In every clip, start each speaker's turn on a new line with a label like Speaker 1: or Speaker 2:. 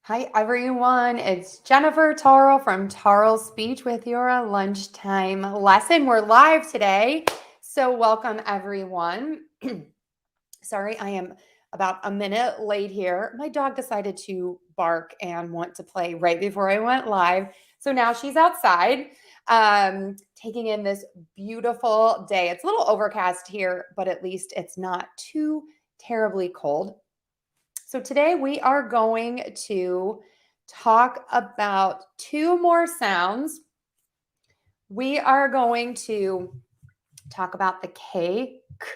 Speaker 1: Hi, everyone. It's Jennifer Tarle from Tarle Speech with your lunchtime lesson. We're live today, so welcome, everyone. Sorry, I am about a minute late here. My dog decided to bark and want to play right before I went live. So now she's outside, taking in this beautiful day. It's a little overcast here, but at least it's not too terribly cold. So today we are going to talk about two more sounds. We are going to talk about the K, K,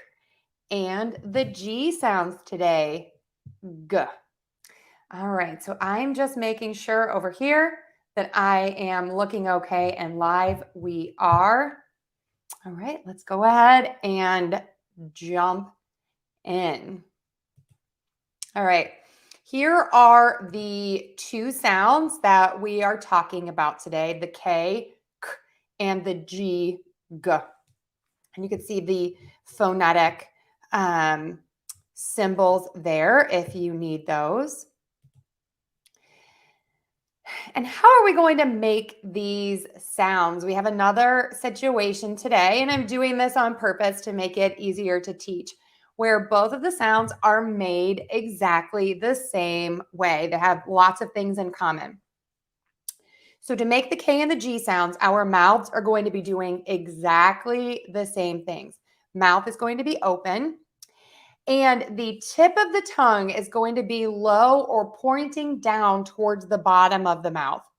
Speaker 1: and the G sounds today. G. All right, so I'm just making sure over here that I am looking okay and live. We are. All right, let's go ahead and jump in. All right. Here are the two sounds that we are talking about today, the K, K, and the G, G. And you can see the phonetic symbols there if you need those. And how are we going to make these sounds? We have another situation today, and I'm doing this on purpose to make it easier to teach, where both of the sounds are made exactly the same way. They have lots of things in common. So to make the K and the G sounds, our mouths are going to be doing exactly the same things. Mouth is going to be open, and the tip of the tongue is going to be low or pointing down towards the bottom of the mouth.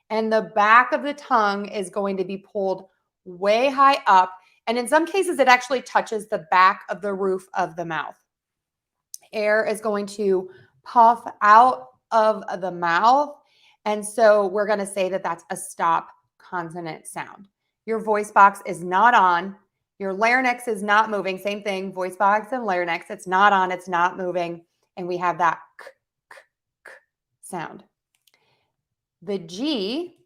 Speaker 1: And the back of the tongue is going to be pulled way high up. And in some cases, it actually touches the back of the roof of the mouth. Air is going to puff out of the mouth. And so we're going to say that that's a stop consonant sound. Your voice box is not on. Your larynx is not moving. Same thing, voice box and larynx. It's not on, it's not moving. And we have that k, k, k sound. The G,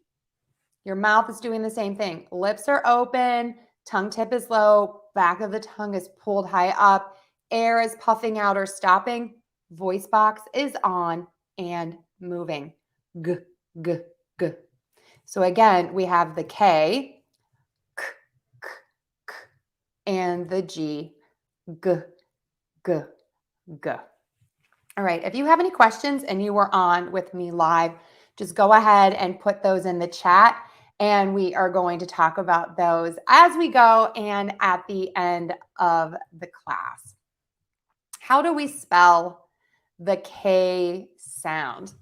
Speaker 1: your mouth is doing the same thing. Lips are open, tongue tip is low, back of the tongue is pulled high up, air is puffing out or stopping, voice box is on and moving. G, g, g. So again, we have the K, k, k, k, and the G, g, g, g. All right, if you have any questions and you were on with me live, just go ahead and put those in the chat, and we are going to talk about those as we go and at the end of the class. How do we spell the K sound?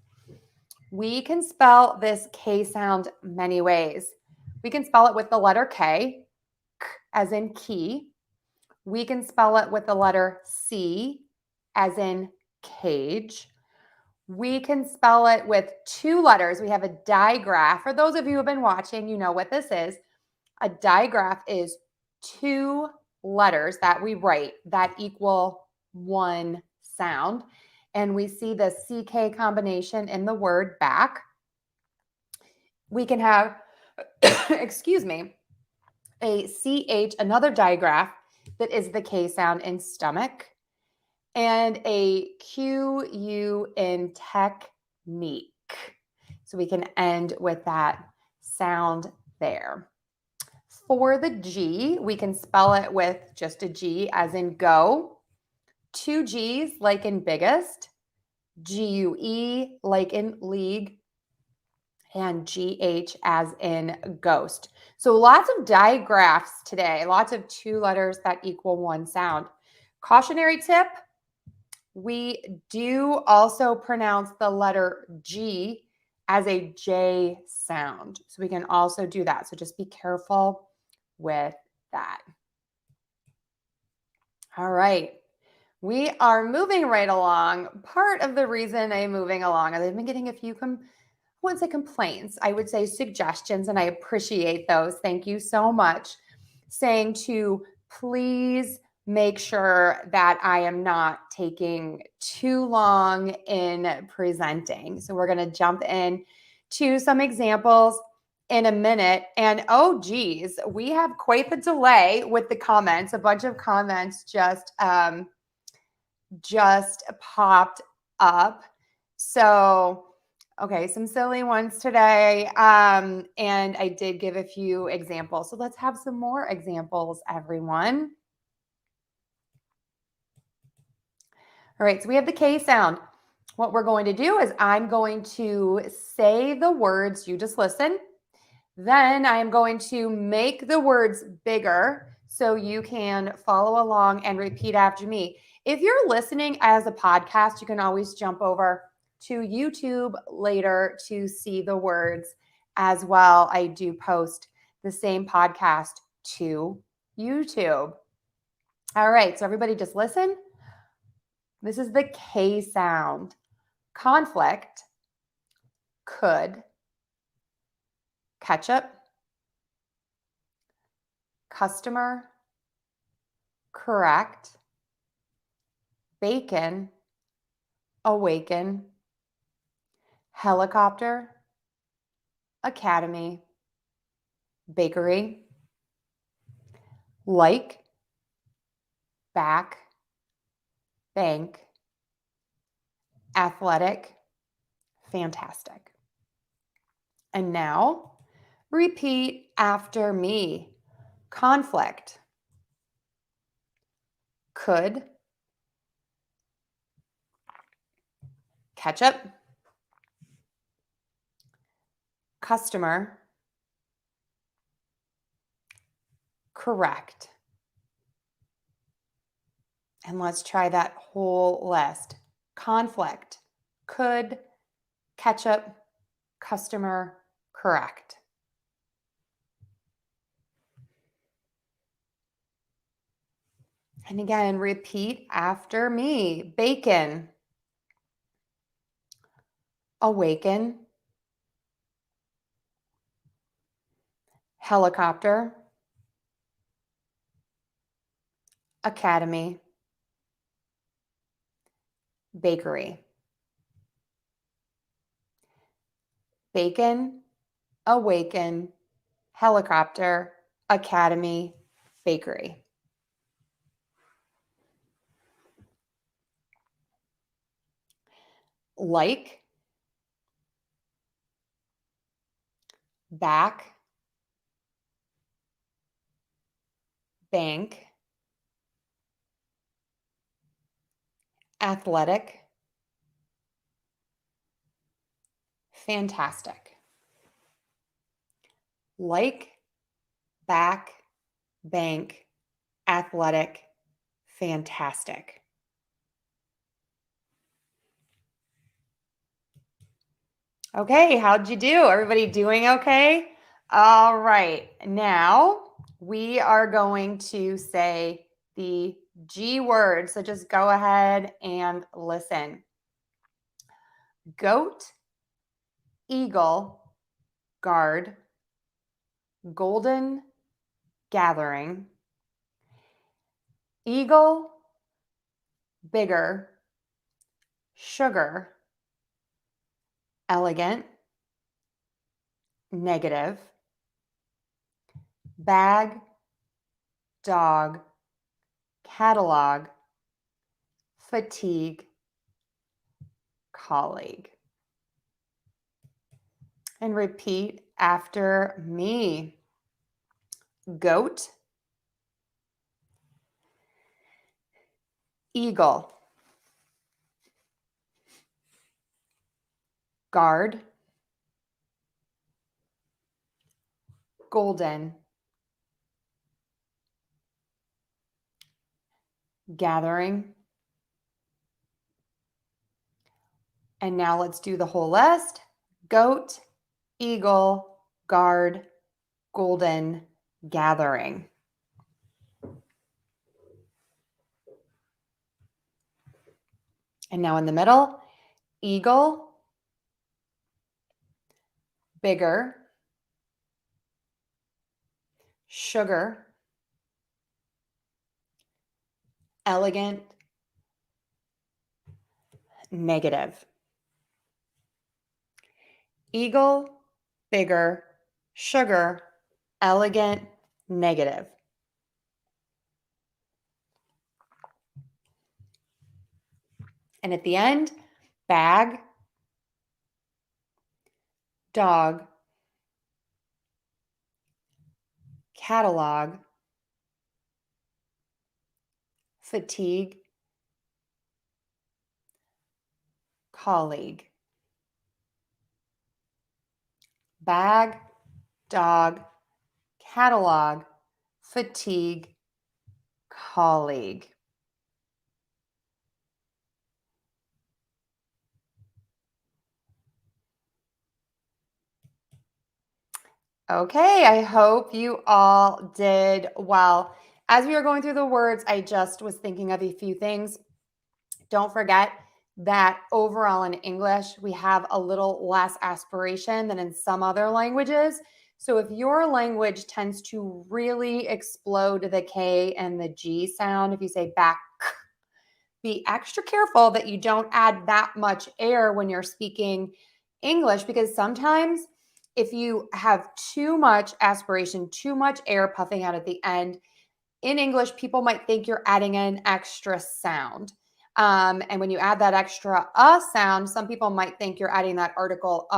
Speaker 1: We can spell this K sound many ways. We can spell it with the letter K, as in key. We can spell it with the letter C, as in cage. We can spell it with two letters. We have a digraph. For those of you who have been watching, you know what this is. A digraph is two letters that we write that equal one sound. And we see the CK combination in the word back. We can have, excuse me, a CH, another digraph that is the K sound in stomach, and a QU in technique. So we can end with that sound there. For the G, we can spell it with just a G as in go, two G's like in biggest, GUE like in league, and GH as in ghost. So lots of digraphs today, lots of two letters that equal one sound. Cautionary tip, we do also pronounce the letter G as a J sound. So we can also do that. So just be careful with that. All right. We are moving right along. Part of the reason I'm moving along is I've been getting a few, I wouldn't say complaints, I would say suggestions, and I appreciate those. Thank you so much. Saying to please make sure that I am not taking too long in presenting. So we're going to jump in to some examples in a minute. And oh geez, we have quite the delay with the comments. A bunch of comments just popped up. So Okay, some silly ones today. And I did give a few examples. So let's have some more examples, everyone. All right, so we have the K sound. What we're going to do is I'm going to say the words, you just listen. Then I am going to make the words bigger so you can follow along and repeat after me. If you're listening as a podcast, you can always jump over to YouTube later to see the words as well. I do post the same podcast to YouTube. All right, so everybody just listen. This is the K sound. Conflict, could, ketchup, customer, correct, bacon, awaken, helicopter, academy, bakery, like, back, bank, athletic, fantastic. And now repeat after me. Conflict, could, ketchup, customer, correct. And let's try that whole list. Conflict, could, ketchup, customer, correct. And again, repeat after me. Bacon, awaken, helicopter, academy, bakery. Bacon, awaken, helicopter, academy, bakery. Like, back, bank, athletic, fantastic. Like, back, bank, athletic, fantastic. Okay, how'd you do? Everybody doing okay? All right, now we are going to say the G word. So just go ahead and listen. Goat, eagle, guard, golden, gathering, eagle, bigger, sugar, elegant, negative, bag, dog, catalog, fatigue, colleague. And repeat after me. Goat, eagle, guard, golden, gathering. And now let's do the whole list. Goat, eagle, guard, golden, gathering. And now in the middle, eagle, bigger, sugar, elegant, negative. Eagle, bigger, sugar, elegant, negative. And at the end, bag, dog, catalog, fatigue, colleague, bag, dog, catalog, fatigue, colleague. Okay, I hope you all did well. As we were going through the words, I just was thinking of a few things. Don't forget that overall in English, we have a little less aspiration than in some other languages. So if your language tends to really explode the K and the G sound, if you say back, be extra careful that you don't add that much air when you're speaking English, because sometimes if you have too much aspiration, too much air puffing out at the end, in English, people might think you're adding an extra sound. And when you add that extra sound, some people might think you're adding that article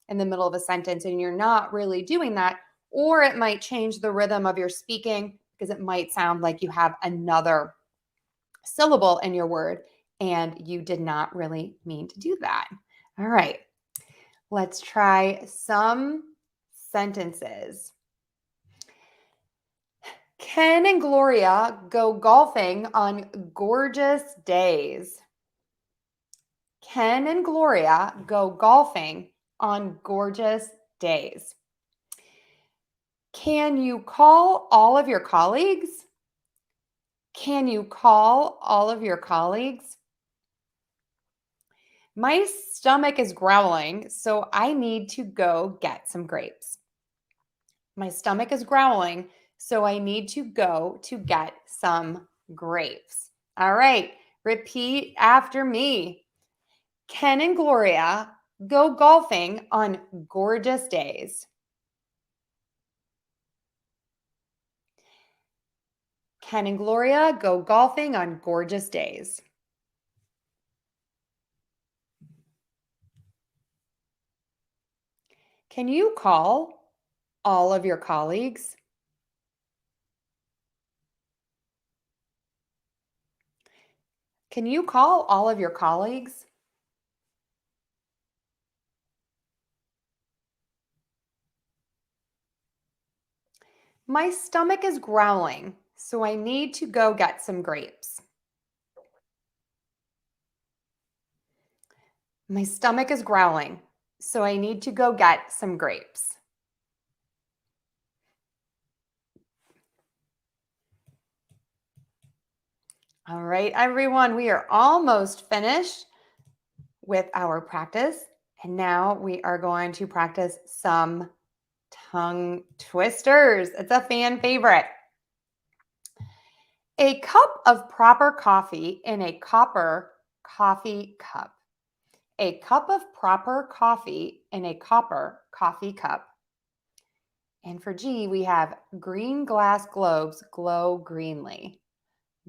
Speaker 1: in the middle of a sentence, and you're not really doing that. Or it might change the rhythm of your speaking because it might sound like you have another syllable in your word, and you did not really mean to do that. All right, let's try some sentences. Ken and Gloria go golfing on gorgeous days. Ken and Gloria go golfing on gorgeous days. Can you call all of your colleagues? Can you call all of your colleagues? My stomach is growling, so I need to go get some grapes. My stomach is growling, so I need to go to get some grapes. All right, repeat after me. Ken and Gloria go golfing on gorgeous days. Ken and Gloria go golfing on gorgeous days. Can you call all of your colleagues? Can you call all of your colleagues? My stomach is growling, so I need to go get some grapes. My stomach is growling, so I need to go get some grapes. All right, everyone, we are almost finished with our practice. And now we are going to practice some tongue twisters. It's a fan favorite. A cup of proper coffee in a copper coffee cup. A cup of proper coffee in a copper coffee cup. And for G, we have green glass globes glow greenly.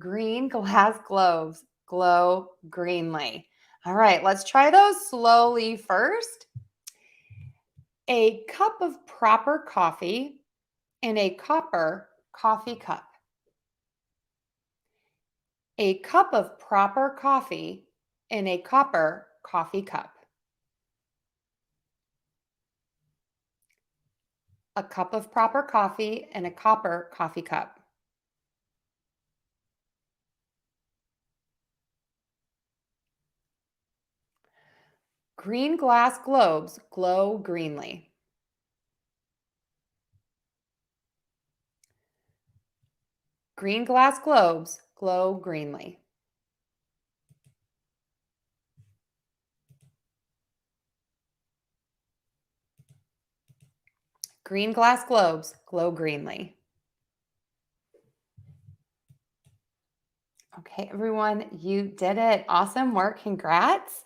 Speaker 1: Green glass globes glow greenly. All right, let's try those slowly first. A cup of proper coffee in a copper coffee cup. A cup of proper coffee in a copper coffee cup. A cup of proper coffee in a copper coffee cup. Green glass globes glow greenly. Green glass globes glow greenly. Green glass globes glow greenly. Okay, everyone, you did it. Awesome work. Congrats.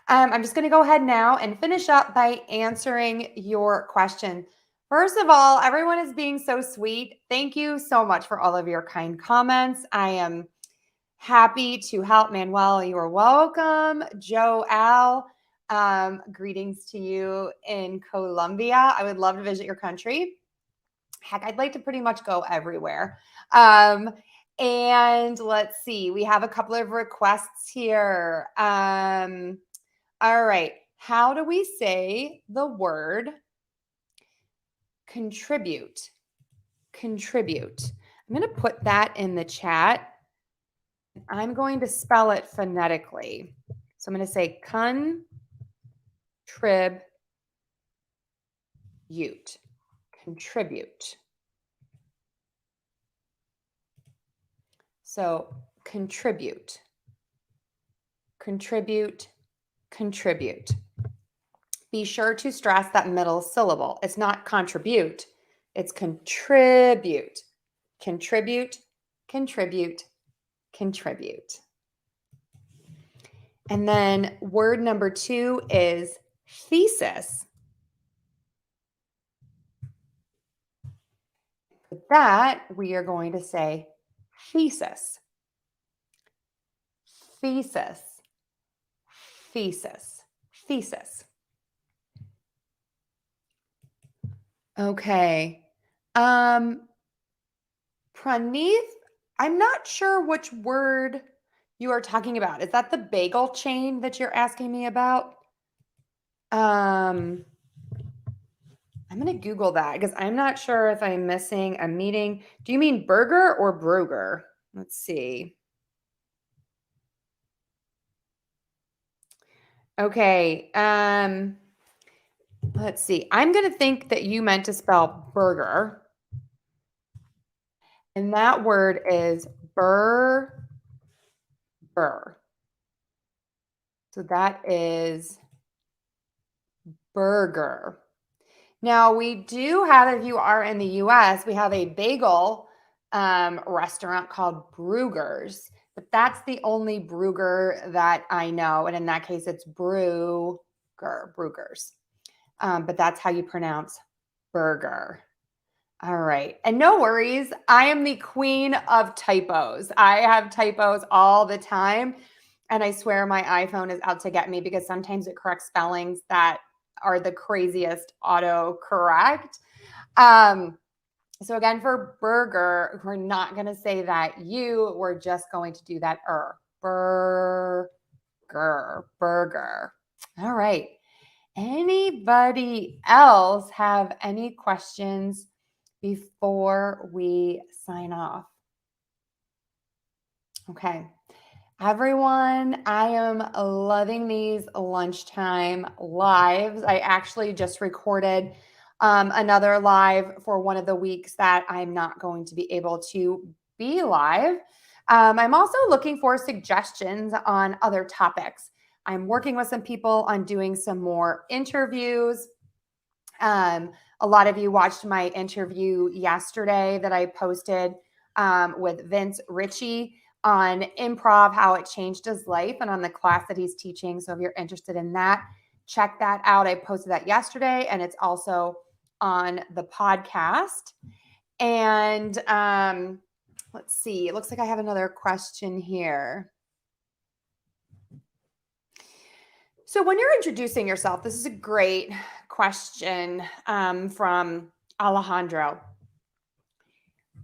Speaker 1: I'm just going to go ahead now and finish up by answering your question. First of all, everyone is being so sweet. Thank you so much for all of your kind comments. I am happy to help. Manuel, you are welcome. Joe, Al, Greetings to you in Colombia. I would love to visit your country. Heck, I'd like to pretty much go everywhere. And let's see, we have a couple of requests here. All right. How do we say the word contribute? Contribute. I'm going to put that in the chat. I'm going to spell it phonetically. So I'm going to say contribute. So contribute. Be sure to stress that middle syllable. It's not contribute, it's contribute. Contribute. And then word number 2 is thesis. With that, we are going to say thesis. Okay. Praneeth, I'm not sure which word you are talking about. Is that the bagel chain that you're asking me about? I'm going to Google that because I'm not sure if I'm missing a meeting. Do you mean burger or Bruger? Let's see. Okay. Let's see. I'm going to think that you meant to spell burger. And that word is burger. So that is burger. Now, we do have, if you are in the US, we have a bagel restaurant called Bruegger's, but that's the only Bruegger that I know. And in that case, it's Bruegger's. But that's how you pronounce burger. All right. And no worries. I am the queen of typos. I have typos all the time. And I swear my iPhone is out to get me because sometimes it corrects spellings that are the craziest autocorrect. So again, for burger, we're not going to say that you. We're just going to do that burger. All right. Anybody else have any questions before we sign off? Okay. Everyone, I am loving these lunchtime lives. I actually just recorded another live for one of the weeks that I'm not going to be able to be live. I'm also looking for suggestions on other topics. I'm working with some people on doing some more interviews. A lot of you watched my interview yesterday that I posted with Vince Ritchie on improv, how it changed his life, and on the class that he's teaching. So if you're interested in that, check that out. I posted that yesterday, and it's also on the podcast. And let's see. It looks like I have another question here. So when you're introducing yourself, this is a great question from Alejandro.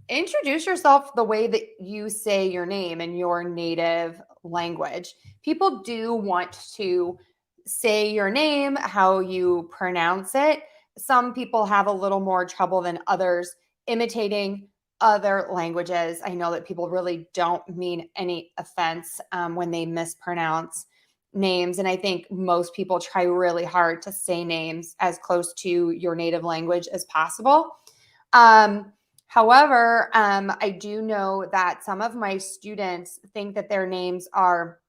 Speaker 1: Introduce yourself the way that you say your name in your native language. People do want to say your name, how you pronounce it. Some people have a little more trouble than others imitating other languages. I know that people really don't mean any offense when they mispronounce names. And I think most people try really hard to say names as close to your native language as possible. However, I do know that some of my students think that their names are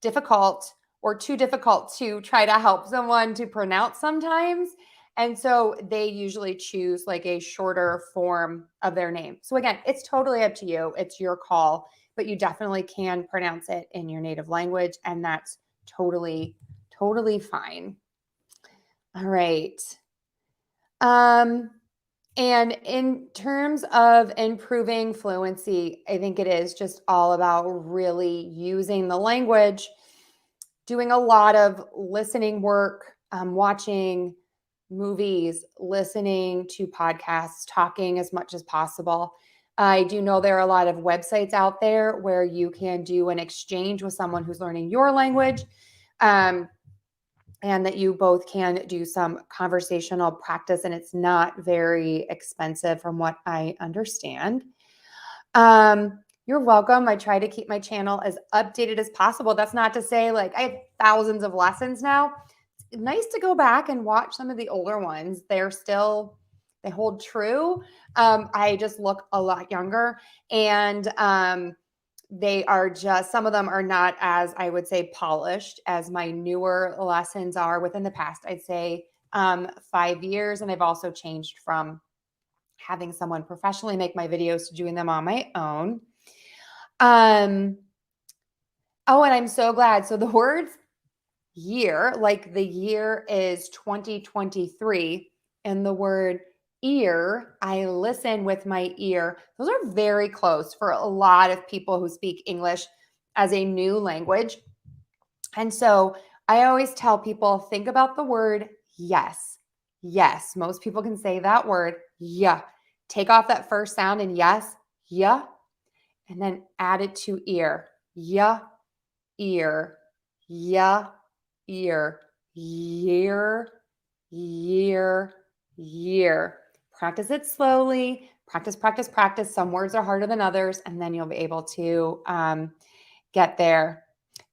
Speaker 1: difficult or too difficult to try to help someone to pronounce sometimes. And so they usually choose like a shorter form of their name. So again, it's totally up to you. It's your call, but you definitely can pronounce it in your native language. And that's totally fine. All right. And in terms of improving fluency, I think it is just all about really using the language doing a lot of listening work, watching movies, listening to podcasts, talking as much as possible. I do know there are a lot of websites out there where you can do an exchange with someone who's learning your language, and that you both can do some conversational practice, and it's not very expensive from what I understand. You're welcome. I try to keep my channel as updated as possible. That's not to say like I have thousands of lessons now. It's nice to go back and watch some of the older ones. They hold true. I just look a lot younger, and they are just, some of them are not as, I would say, polished as my newer lessons are within the past, I'd say 5 years. And I've also changed from having someone professionally make my videos to doing them on my own. Oh, and I'm so glad. So the words year, like the year is 2023, and the word ear, I listen with my ear. Those are very close for a lot of people who speak English as a new language. And so I always tell people, think about the word yes. Yes. Most people can say that word. Yeah. Take off that first sound and yes. Yeah. And then add it to ear. Yeah. Ear. Yeah. Ear. Year. Year. Year. Practice it slowly. Practice, practice, practice. Some words are harder than others, and then you'll be able to get there.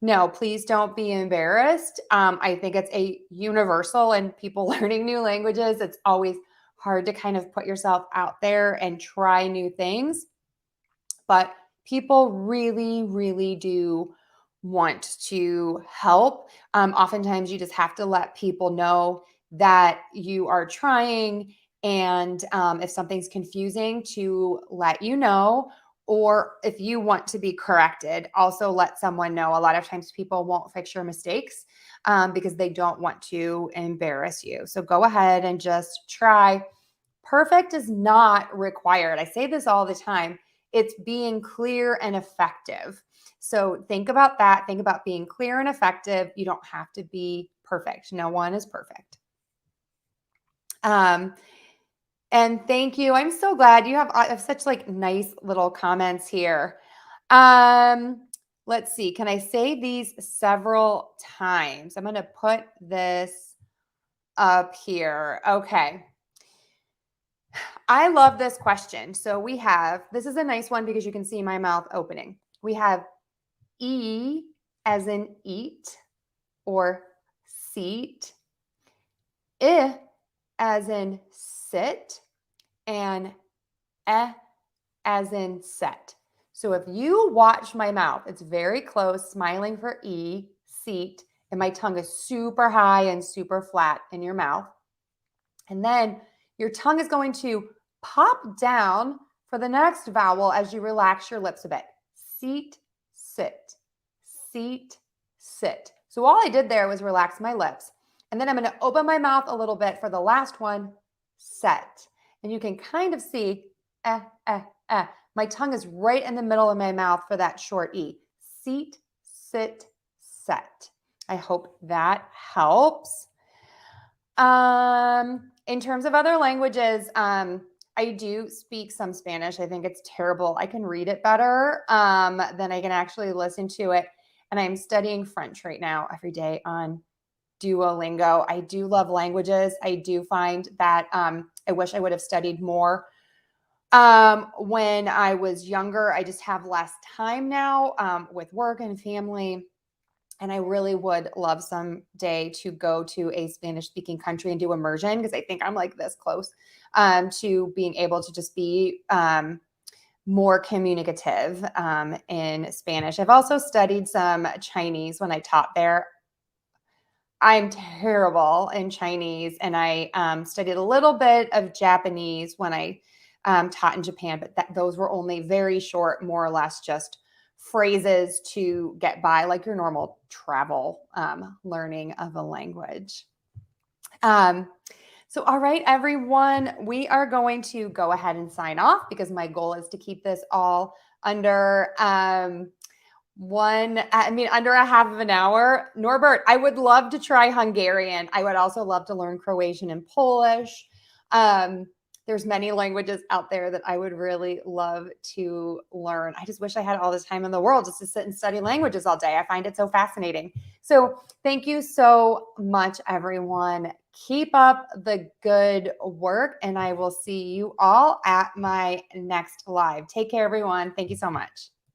Speaker 1: No, please don't be embarrassed. I think it's a universal, and people learning new languages, it's always hard to kind of put yourself out there and try new things. But people really, really do want to help. Oftentimes, you just have to let people know that you are trying, and if something's confusing, to let you know. Or if you want to be corrected, also let someone know. A lot of times people won't fix your mistakes because they don't want to embarrass you. So go ahead and just try. Perfect is not required. I say this all the time. It's being clear and effective. So think about that. Think about being clear and effective. You don't have to be perfect. No one is perfect. And thank you. I'm so glad you have such like nice little comments here. Let's see. Can I say these several times? I'm going to put this up here. Okay. I love this question. So we have, this is a nice one because you can see my mouth opening. We have E as in eat or seat, I as in sit, and as in set. So if you watch my mouth, it's very close, smiling for E, seat, and my tongue is super high and super flat in your mouth. And then your tongue is going to pop down for the next vowel as you relax your lips a bit. Seat, sit, seat, sit. So all I did there was relax my lips. And then I'm going to open my mouth a little bit for the last one, set. And you can kind of see, my tongue is right in the middle of my mouth for that short E. Seat, sit, set. I hope that helps. In terms of other languages, I do speak some Spanish. I think it's terrible. I can read it better than I can actually listen to it. And I'm studying French right now every day on Duolingo. I do love languages. I do find that I wish I would have studied more when I was younger. I just have less time now with work and family. And I really would love someday to go to a Spanish speaking country and do immersion, because I think I'm like this close to being able to just be more communicative in Spanish. I've also studied some Chinese when I taught there. I'm terrible in Chinese, and I studied a little bit of Japanese when I taught in Japan, but those were only very short, more or less just phrases to get by, like your normal travel learning of a language. So, all right, everyone, we are going to go ahead and sign off because my goal is to keep this all under under a half of an hour. Norbert, I would love to try Hungarian. I would also love to learn Croatian and Polish. There's many languages out there that I would really love to learn. I just wish I had all this time in the world just to sit and study languages all day. I find it so fascinating. So thank you so much, everyone. Keep up the good work, and I will see you all at my next live. Take care, everyone. Thank you so much.